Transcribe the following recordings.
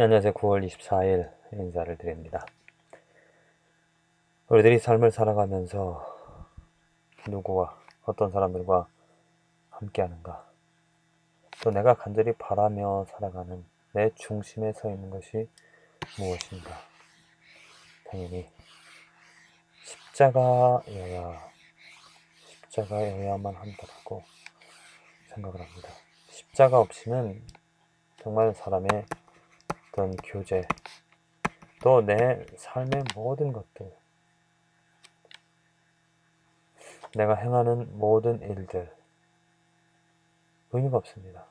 안녕하세요. 9월 24일 인사를 드립니다. 우리들이 삶을 살아가면서 누구와 어떤 사람들과 함께하는가, 또 내가 간절히 바라며 살아가는 내 중심에 서 있는 것이 무엇인가. 당연히 십자가여야만 한다고 생각을 합니다. 십자가 없이는 정말 사람의 어떤 교제, 또 내 삶의 모든 것들, 내가 행하는 모든 일들 의미가 없습니다.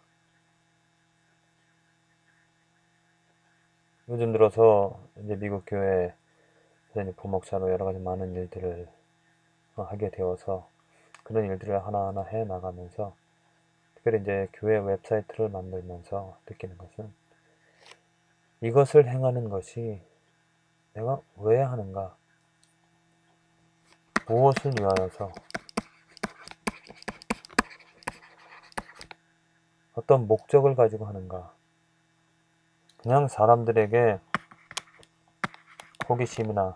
요즘 들어서 이제 미국 교회 부목사로 여러 가지 많은 일들을 하게 되어서 그런 일들을 하나하나 해 나가면서, 특별히 이제 교회 웹사이트를 만들면서 느끼는 것은, 이것을 행하는 것이 내가 왜 하는가, 무엇을 위하여서, 어떤 목적을 가지고 하는가. 그냥 사람들에게 호기심이나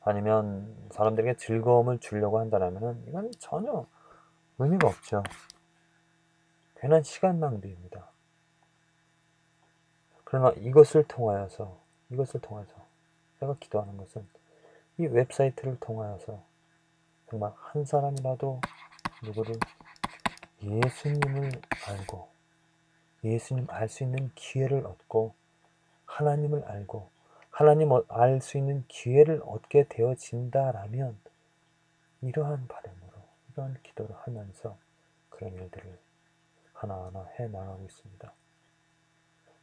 아니면 사람들에게 즐거움을 주려고 한다면 이건 전혀 의미가 없죠. 괜한 시간 낭비입니다. 그러나 이것을 통하여서 내가 기도하는 것은, 이 웹사이트를 통하여서 정말 한 사람이라도 누구를 예수님을 알고, 예수님 알 수 있는 기회를 얻고, 하나님을 알고 하나님을 알 수 있는 기회를 얻게 되어진다라면, 이러한 바람으로, 이러한 기도를 하면서 그런 일들을 하나하나 해나가고 있습니다.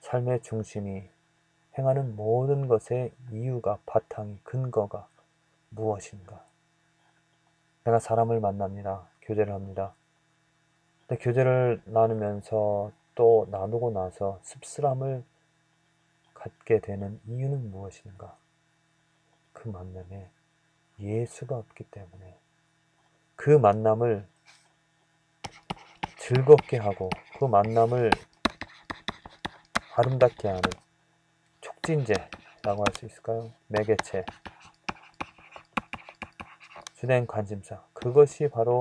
삶의 중심이, 행하는 모든 것의 이유가, 바탕이, 근거가 무엇인가. 내가 사람을 만납니다. 교제를 합니다. 근데 교제를 나누면서 또 나누고 나서 씁쓸함을 갖게 되는 이유는 무엇인가? 그 만남에 예수가 없기 때문에, 그 만남을 즐겁게 하고 그 만남을 아름답게 하는 촉진제라고 할 수 있을까요? 매개체, 주된 관심사, 그것이 바로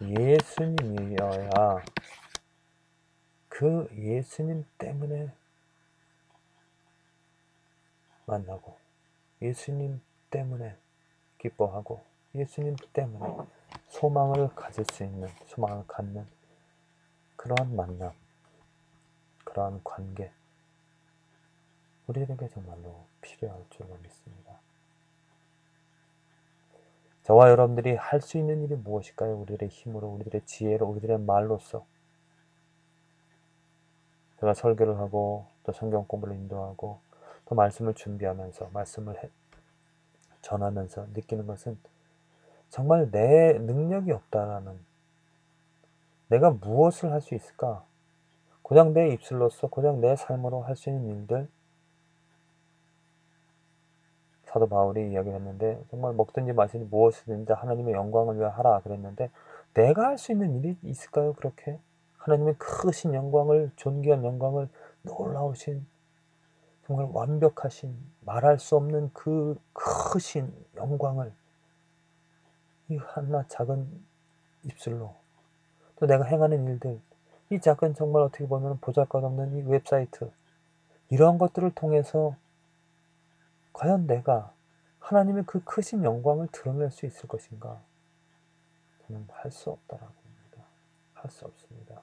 예수님이어야, 그 예수님 때문에 만나고, 예수님 때문에 기뻐하고, 예수님 때문에 소망을 가질 수 있는, 소망을 갖는 그러한 만남, 그러한 관계, 우리에게 정말로 필요할 줄로 믿습니다. 저와 여러분들이 할 수 있는 일이 무엇일까요? 우리들의 힘으로, 우리들의 지혜로, 우리들의 말로써. 제가 설교를 하고 또 성경 공부를 인도하고 또 말씀을 준비하면서 말씀을 전하면서 느끼는 것은, 정말 내 능력이 없다라는, 내가 무엇을 할 수 있을까? 고작 내 입술로서, 고작 내 삶으로 할 수 있는 일들, 사도 바울이 이야기를 했는데, 정말 먹든지 마시든지 무엇이든지 하나님의 영광을 위하여 하라 그랬는데, 내가 할 수 있는 일이 있을까요? 그렇게 하나님의 크신 영광을, 존귀한 영광을, 놀라우신, 정말 완벽하신, 말할 수 없는 그 크신 영광을 이 하나 작은 입술로, 또 내가 행하는 일들, 이 작은, 정말 어떻게 보면 보잘것없는 이 웹사이트, 이러한 것들을 통해서 과연 내가 하나님의 그 크신 영광을 드러낼 수 있을 것인가? 저는 할 수 없다라고 합니다. 할 수 없습니다.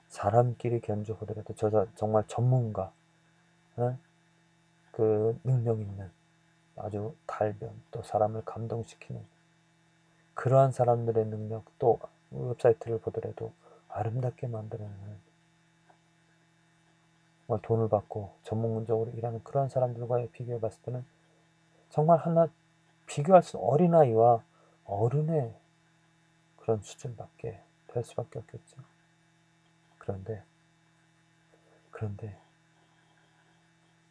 사람끼리 견주하더라도 정말 전문가, 그 능력 있는, 아주 달변, 또 사람을 감동시키는 그러한 사람들의 능력, 또 웹사이트를 보더라도 아름답게 만들어내는, 정말 돈을 받고 전문적으로 일하는 그러한 사람들과의 비교해 봤을 때는 정말 하나 비교할 수, 어린아이와 어른의 그런 수준밖에 될 수밖에 없겠죠. 그런데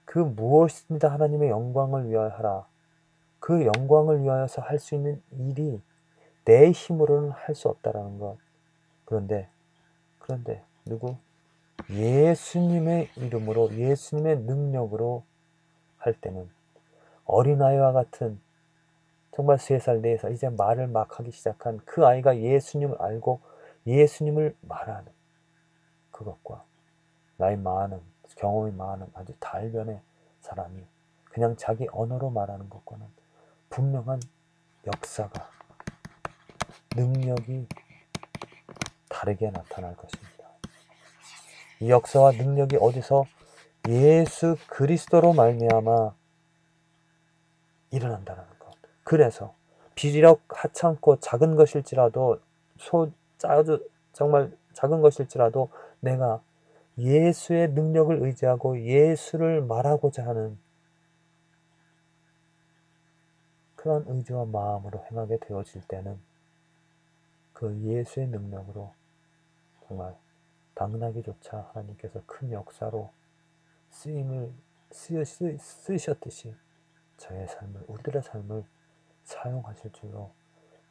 그 무엇이든지 하나님의 영광을 위하여 하라, 그 영광을 위하여서 할 수 있는 일이 내 힘으로는 할 수 없다라는 것. 그런데 누구? 예수님의 이름으로 예수님의 능력으로 할 때는 어린아이와 같은 정말 3살, 4살 이제 말을 막 하기 시작한 그 아이가 예수님을 알고 예수님을 말하는 그것과 나이 많은 경험이 많은 아주 달변의 사람이 그냥 자기 언어로 말하는 것과는 분명한 역사가 능력이 다르게 나타날 것입니다. 이 역사와 능력이 어디서 예수 그리스도로 말미암아 일어난다는 것. 그래서 비리력 하찮고 작은 것일지라도 정말 작은 것일지라도 내가 예수의 능력을 의지하고 예수를 말하고자 하는 그런 의지와 마음으로 행하게 되어질 때는 그 예수의 능력으로 정말 당나귀조차 하나님께서 큰 역사로 쓰셨듯이 저의 삶을, 우리들의 삶을 사용하실 줄로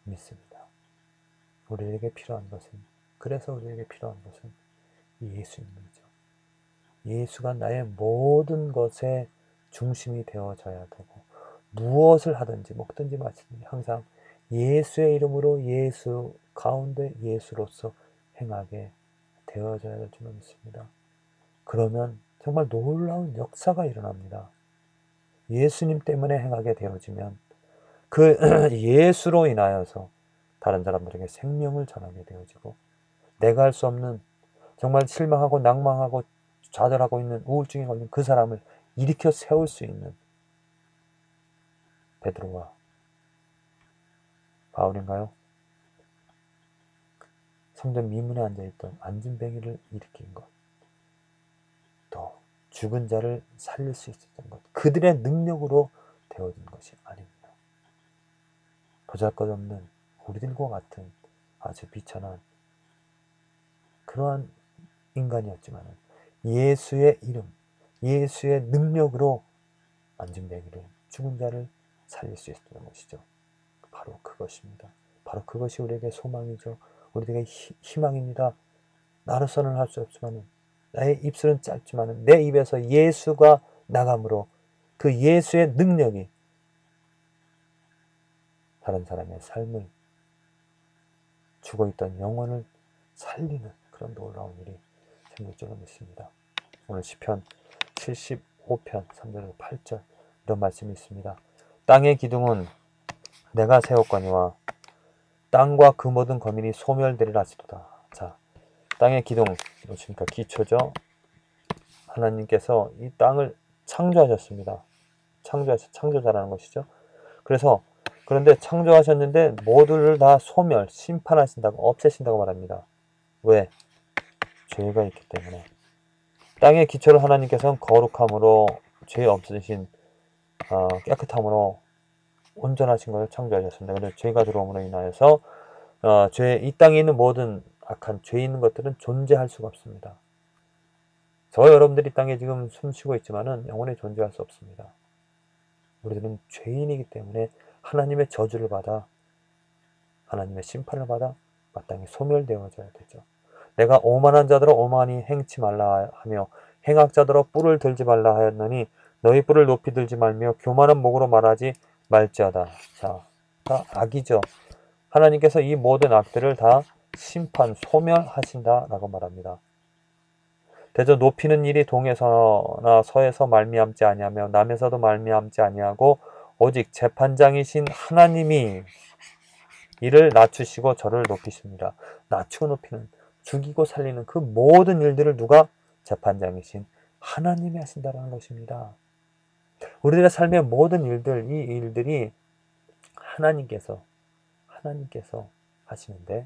믿습니다. 우리에게 필요한 것은, 그래서 우리에게 필요한 것은 예수님이죠. 예수가 나의 모든 것의 중심이 되어져야 되고, 무엇을 하든지 먹든지 마시든지 항상 예수의 이름으로 예수 가운데 예수로서 행하게 되어져야 될 줄 믿습니다. 그러면 정말 놀라운 역사가 일어납니다. 예수님 때문에 행하게 되어지면 그 예수로 인하여서 다른 사람들에게 생명을 전하게 되어지고 내가 할 수 없는 정말 실망하고 낭망하고 좌절하고 있는 우울증에 걸린 그 사람을 일으켜 세울 수 있는 베드로와 바울인가요? 성전 미문에 앉아있던 안진뱅이를 일으킨 것, 또 죽은 자를 살릴 수 있었던 것, 그들의 능력으로 되어진 것이 아닙니다. 보잘것없는 우리들과 같은 아주 비천한 그러한 인간이었지만 예수의 이름, 예수의 능력으로 안진뱅이를 죽은 자를 살릴 수 있었던 것이죠. 바로 그것입니다. 바로 그것이 우리에게 소망이죠. 우리에게 희망입니다. 나로서는 할 수 없지만 나의 입술은 짧지만 내 입에서 예수가 나감으로 그 예수의 능력이 다른 사람의 삶을 죽어있던 영혼을 살리는 그런 놀라운 일이 생길 줄로 믿습니다. 오늘 시편 75편 3절 8절 이런 말씀이 있습니다. 땅의 기둥은 내가 세웠거니와 땅과 그 모든 거민이 소멸되리라 하시도다. 자, 땅의 기둥, 그러니까 기초죠. 하나님께서 이 땅을 창조하셨습니다. 창조자라는 것이죠. 그런데 창조하셨는데 모두를 다 소멸, 심판하신다고, 없애신다고 말합니다. 왜? 죄가 있기 때문에. 땅의 기초를 하나님께서는 거룩함으로 죄 없으신 깨끗함으로 온전하신 것을 창조하셨습니다. 그런데 죄가 들어옴으로 인하여서 이 땅에 있는 모든 악한 죄 있는 것들은 존재할 수가 없습니다. 저 여러분들이 땅에 지금 숨쉬고 있지만은 영원히 존재할 수 없습니다. 우리들은 죄인이기 때문에 하나님의 저주를 받아 하나님의 심판을 받아 마땅히 소멸되어져야 되죠. 내가 오만한 자들아 오만히 행치 말라 하며 행악자들아 뿔을 들지 말라 하였느니 너희 뿔을 높이 들지 말며 교만한 목으로 말하지 말지어다. 자, 다 악이죠. 하나님께서 이 모든 악들을 다 심판, 소멸하신다라고 말합니다. 대저 높이는 일이 동에서나 서에서 말미암지 아니하며 남에서도 말미암지 아니하고 오직 재판장이신 하나님이 이를 낮추시고 저를 높이십니다. 낮추고 높이는 죽이고 살리는 그 모든 일들을 누가? 재판장이신 하나님이 하신다라는 것입니다. 우리들의 삶의 모든 일들, 이 일들이 하나님께서 하시는데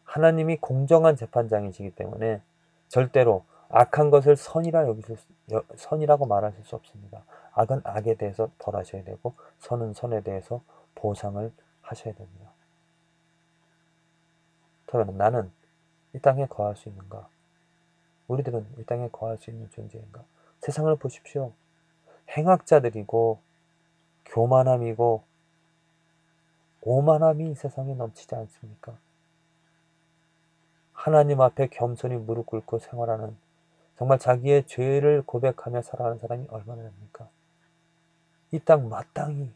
하나님이 공정한 재판장이시기 때문에 절대로 악한 것을 선이라고 말하실 수 없습니다. 악은 악에 대해서 벌하셔야 되고 선은 선에 대해서 보상을 하셔야 됩니다. 그러면 나는 이 땅에 거할 수 있는가? 우리들은 이 땅에 거할 수 있는 존재인가? 세상을 보십시오. 행악자들이고 교만함이고 오만함이 이 세상에 넘치지 않습니까? 하나님 앞에 겸손히 무릎 꿇고 생활하는 정말 자기의 죄를 고백하며 살아가는 사람이 얼마나 됩니까? 이 땅 마땅히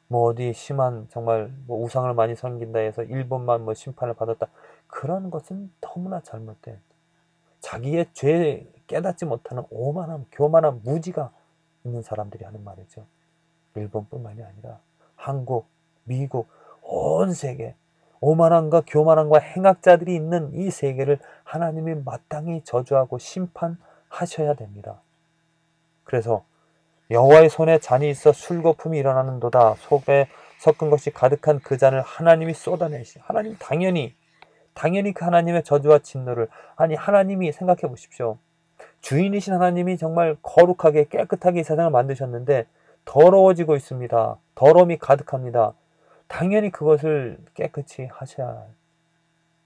뭐 어디 심한 정말 뭐 우상을 많이 섬긴다 해서 일본만 뭐 심판을 받았다. 그런 것은 너무나 잘못된 자기의 죄 깨닫지 못하는 오만함, 교만함, 무지가 있는 사람들이 하는 말이죠. 일본뿐만이 아니라 한국, 미국, 온 세계 오만함과 교만함과 행악자들이 있는 이 세계를 하나님이 마땅히 저주하고 심판하셔야 됩니다. 그래서 여호와의 손에 잔이 있어 술거품이 일어나는도다. 속에 섞은 것이 가득한 그 잔을 하나님이 쏟아내시. 하나님 당연히 그 하나님의 저주와 진노를 아니 하나님이 생각해 보십시오. 주인이신 하나님이 정말 거룩하게 깨끗하게 이 세상을 만드셨는데 더러워지고 있습니다. 더러움이 가득합니다. 당연히 그것을 깨끗이 하셔야 할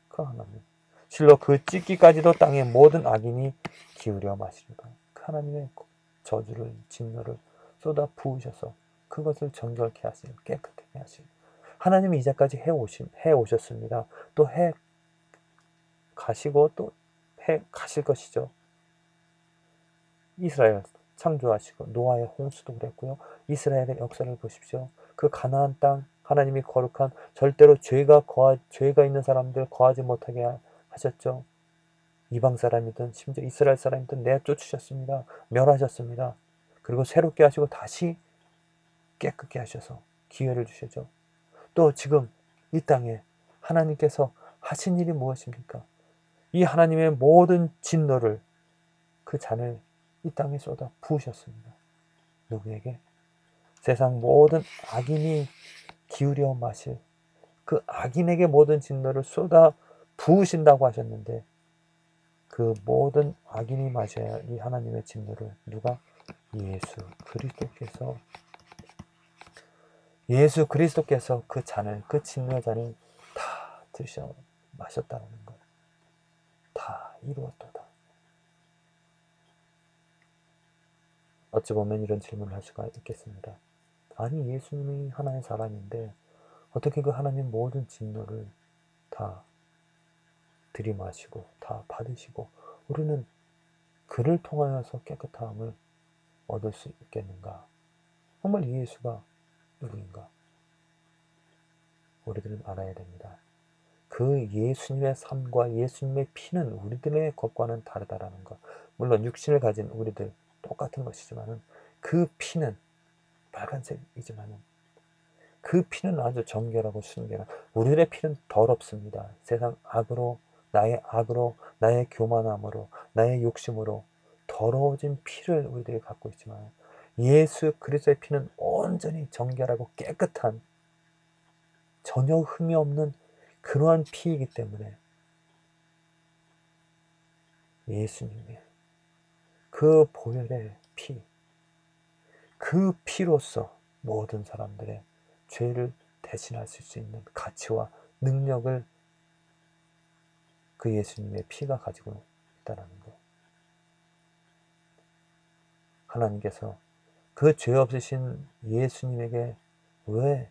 그 하나님. 실로 그 찢기까지도 땅의 모든 악인이 기울여 마시리라. 그 하나님의 저주를 진노를 쏟아 부으셔서 그것을 정결케 하시고 깨끗하게 하시고 하나님이 이제까지 해 오셨습니다. 또 해 가시고 또 해 가실 것이죠. 이스라엘 창조하시고 노아의 홍수도 그랬고요. 이스라엘의 역사를 보십시오. 그 가나안 땅 하나님이 거룩한 절대로 죄가 있는 사람들 거하지 못하게 하셨죠. 이방 사람이든 심지어 이스라엘 사람이든 내쫓으셨습니다. 멸하셨습니다. 그리고 새롭게 하시고 다시 깨끗게 하셔서 기회를 주시죠. 또 지금 이 땅에 하나님께서 하신 일이 무엇입니까? 이 하나님의 모든 진노를 그 잔을 이 땅에 쏟아 부으셨습니다. 누구에게? 세상 모든 악인이 기울여 마실 그 악인에게 모든 진노를 쏟아 부으신다고 하셨는데 그 모든 악인이 마셔야 할 이 하나님의 진노를 누가? 예수 그리스도께서 그 잔을 그 진노의 잔을 다 드셔 마셨다는 것. 다 이루었도다. 어찌 보면 이런 질문을 할 수가 있겠습니다. 아니 예수님이 하나의 사람인데 어떻게 그 하나님 모든 진노를 다 들이마시고 다 받으시고 우리는 그를 통하여서 깨끗함을 얻을 수 있겠는가? 정말 이 예수가 누구인가? 우리들은 알아야 됩니다. 그 예수님의 삶과 예수님의 피는 우리들의 것과는 다르다라는 것. 물론 육신을 가진 우리들 똑같은 것이지만은 그 피는 빨간색이지만은 그 피는 아주 정결하고 순결한 우리들의 피는 더럽습니다. 세상 악으로 나의 교만함으로 나의 욕심으로 더러워진 피를 우리들이 갖고 있지만 예수 그리스도의 피는 온전히 정결하고 깨끗한 전혀 흠이 없는 그러한 피이기 때문에 예수님의 그 보혈의 피, 그 피로서 모든 사람들의 죄를 대신하실 수 있는 가치와 능력을 그 예수님의 피가 가지고 있다는 것. 하나님께서 그 죄 없으신 예수님에게 왜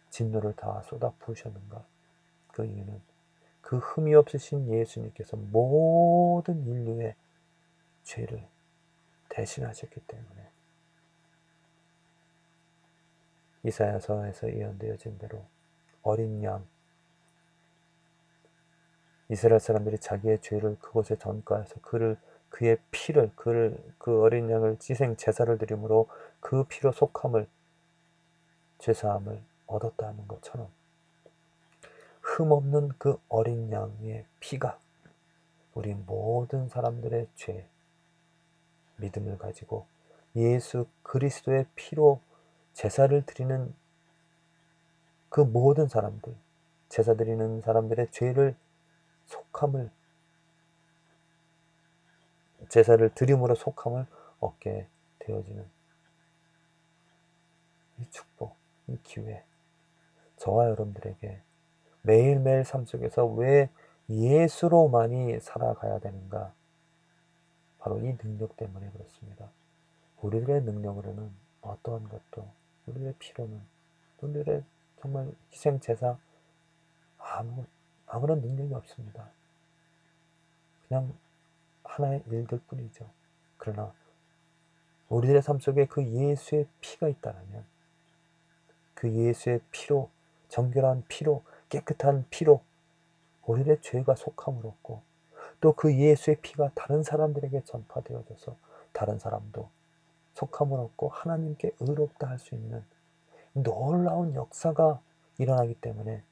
진노를 다 쏟아 부으셨는가? 그 이유는 그 흠이 없으신 예수님께서 모든 인류의 죄를 대신하셨기 때문에 이사야서에서 예언되어진 대로 어린 양 이스라엘 사람들이 자기의 죄를 그곳에 전가해서 그의 피를 그 어린 양을 희생 제사를 드림으로 그 피로 속함을 죄사함을 얻었다는 것처럼 흠없는 그 어린 양의 피가 우리 모든 사람들의 죄 믿음을 가지고 예수 그리스도의 피로 제사를 드리는 그 모든 사람들 제사 드리는 사람들의 죄를 속함을 제사를 드림으로 속함을 얻게 되어지는 이 축복, 이 기회 저와 여러분들에게 매일매일 삶 속에서 왜 예수로만이 살아가야 되는가? 바로 이 능력 때문에 그렇습니다. 우리들의 능력으로는 어떠한 것도 우리의 피로는 우리들의 정말 희생 제사 아무런 능력이 없습니다. 그냥 하나의 일들 뿐이죠. 그러나 우리들의 삶 속에 그 예수의 피가 있다면, 그 예수의 피로, 정결한 피로, 깨끗한 피로 우리들의 죄가 속함을 얻고, 또 그 예수의 피가 다른 사람들에게 전파되어져서 다른 사람도 속함을 얻고 하나님께 의롭다 할 수 있는 놀라운 역사가 일어나기 때문에,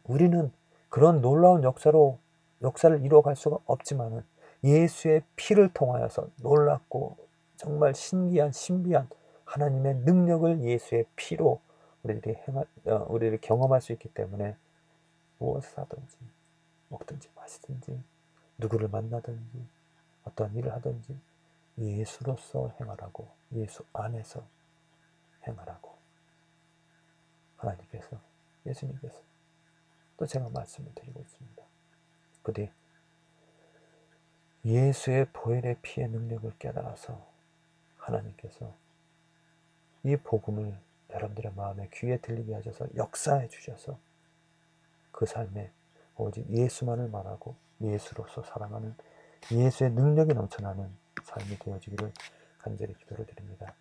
우리는 그런 놀라운 역사를 이루어갈 수가 없지만은 예수의 피를 통하여서 놀랍고 정말 신비한 하나님의 능력을 예수의 피로 우리들이 경험할 수 있기 때문에, 무엇을 하든지 먹든지 마시든지 누구를 만나든지 어떤 일을 하든지 예수로서 행하라고, 예수 안에서 행하라고 예수님께서 또 제가 말씀을 드리고 있습니다. 부디 예수의 보혈의 피의 능력을 깨달아서 하나님께서 이 복음을 여러분들의 마음에 귀에 들리게 하셔서 역사해 주셔서 그 삶에 오직 예수만을 말하고 예수로서 사랑하는, 예수의 능력이 넘쳐나는 삶이 되어지기를 간절히 기도를 드립니다.